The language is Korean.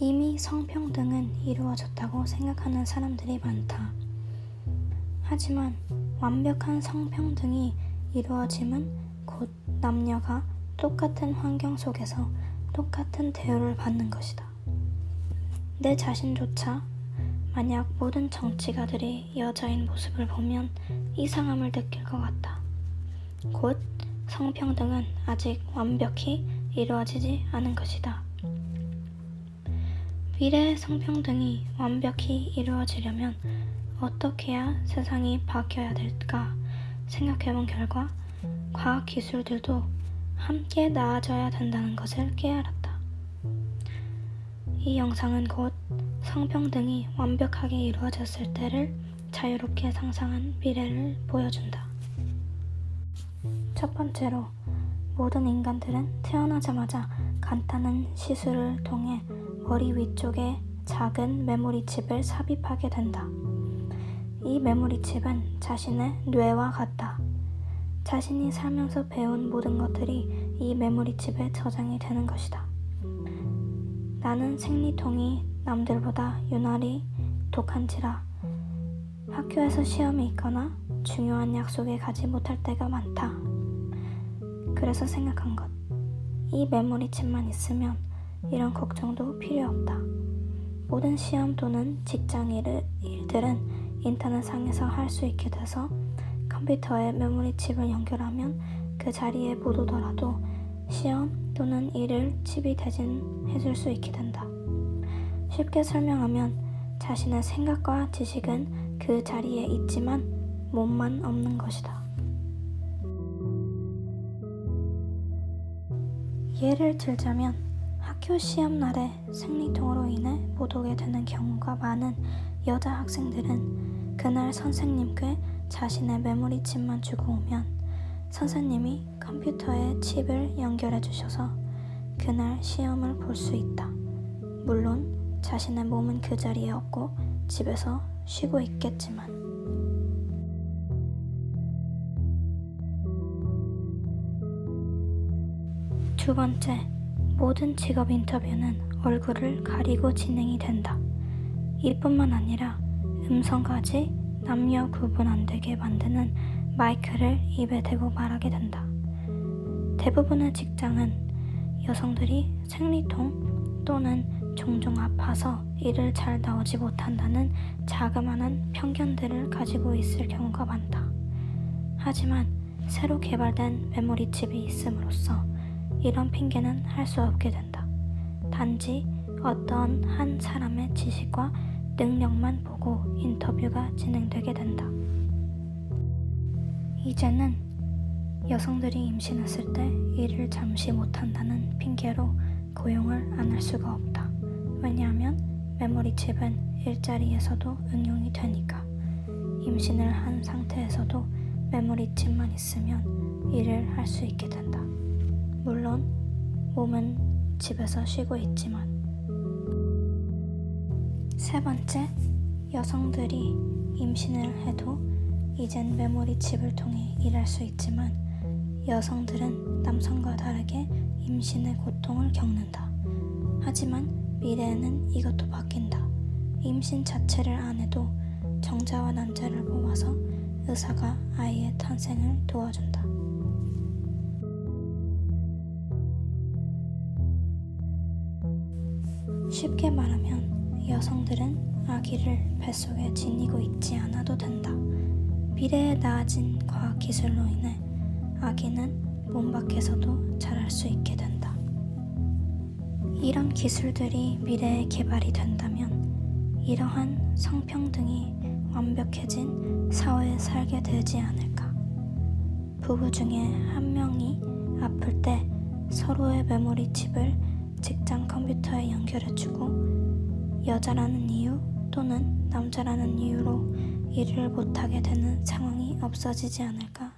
이미 성평등은 이루어졌다고 생각하는 사람들이 많다. 하지만 완벽한 성평등이 이루어짐은 곧 남녀가 똑같은 환경 속에서 똑같은 대우를 받는 것이다. 내 자신조차 만약 모든 정치가들이 여자인 모습을 보면 이상함을 느낄 것 같다. 곧 성평등은 아직 완벽히 이루어지지 않은 것이다. 미래의 성평등이 완벽히 이루어지려면 어떻게 해야 세상이 바뀌어야 될까 생각해본 결과 과학기술들도 함께 나아져야 된다는 것을 깨달았다. 이 영상은 곧 성평등이 완벽하게 이루어졌을 때를 자유롭게 상상한 미래를 보여준다. 첫 번째로, 모든 인간들은 태어나자마자 간단한 시술을 통해 머리 위쪽에 작은 메모리 칩을 삽입하게 된다. 이 메모리 칩은 자신의 뇌와 같다. 자신이 살면서 배운 모든 것들이 이 메모리 칩에 저장이 되는 것이다. 나는 생리통이 남들보다 유난히 독한지라 학교에서 시험이 있거나 중요한 약속에 가지 못할 때가 많다. 그래서 생각한 것, 이 메모리 칩만 있으면 이런 걱정도 필요 없다. 모든 시험 또는 직장 일들은 인터넷상에서 할 수 있게 돼서 컴퓨터에 메모리 칩을 연결하면 그 자리에 못 오더라도 시험 또는 일을 칩이 대신해줄 수 있게 된다. 쉽게 설명하면 자신의 생각과 지식은 그 자리에 있지만 몸만 없는 것이다. 예를 들자면 학교 시험날에 생리통으로 인해 못 오게 되는 경우가 많은 여자 학생들은 그날 선생님께 자신의 메모리 칩만 주고 오면 선생님이 컴퓨터에 칩을 연결해 주셔서 그날 시험을 볼 수 있다. 물론 자신의 몸은 그 자리에 없고 집에서 쉬고 있겠지만. 두 번째, 모든 직업 인터뷰는 얼굴을 가리고 진행이 된다. 이뿐만 아니라 음성까지 남녀 구분 안 되게 만드는 마이크를 입에 대고 말하게 된다. 대부분의 직장은 여성들이 생리통 또는 종종 아파서 일을 잘 나오지 못한다는 자그마한 편견들을 가지고 있을 경우가 많다. 하지만 새로 개발된 메모리 칩이 있음으로써 이런 핑계는 할 수 없게 된다. 단지 어떤 한 사람의 지식과 능력만 보고 인터뷰가 진행되게 된다. 이제는 여성들이 임신했을 때 일을 잠시 못한다는 핑계로 고용을 안 할 수가 없다. 왜냐하면 메모리 칩은 일자리에서도 응용이 되니까. 임신을 한 상태에서도 메모리 칩만 있으면 일을 할 수 있게 된다. 물론 몸은 집에서 쉬고 있지만. 세 번째, 여성들이 임신을 해도 이젠 메모리 칩을 통해 일할 수 있지만 여성들은 남성과 다르게 임신의 고통을 겪는다. 하지만 미래에는 이것도 바뀐다. 임신 자체를 안 해도 정자와 난자를 뽑아서 의사가 아이의 탄생을 도와준다. 쉽게 말하면 여성들은 아기를 뱃속에 지니고 있지 않아도 된다. 미래에 나아진 과학기술로 인해 아기는 몸 밖에서도 자랄 수 있게 된다. 이런 기술들이 미래에 개발이 된다면 이러한 성평등이 완벽해진 사회에 살게 되지 않을까. 부부 중에 한 명이 아플 때 서로의 메모리 칩을 직장 컴퓨터에 연결해주고 여자라는 이유 또는 남자라는 이유로 일을 못하게 되는 상황이 없어지지 않을까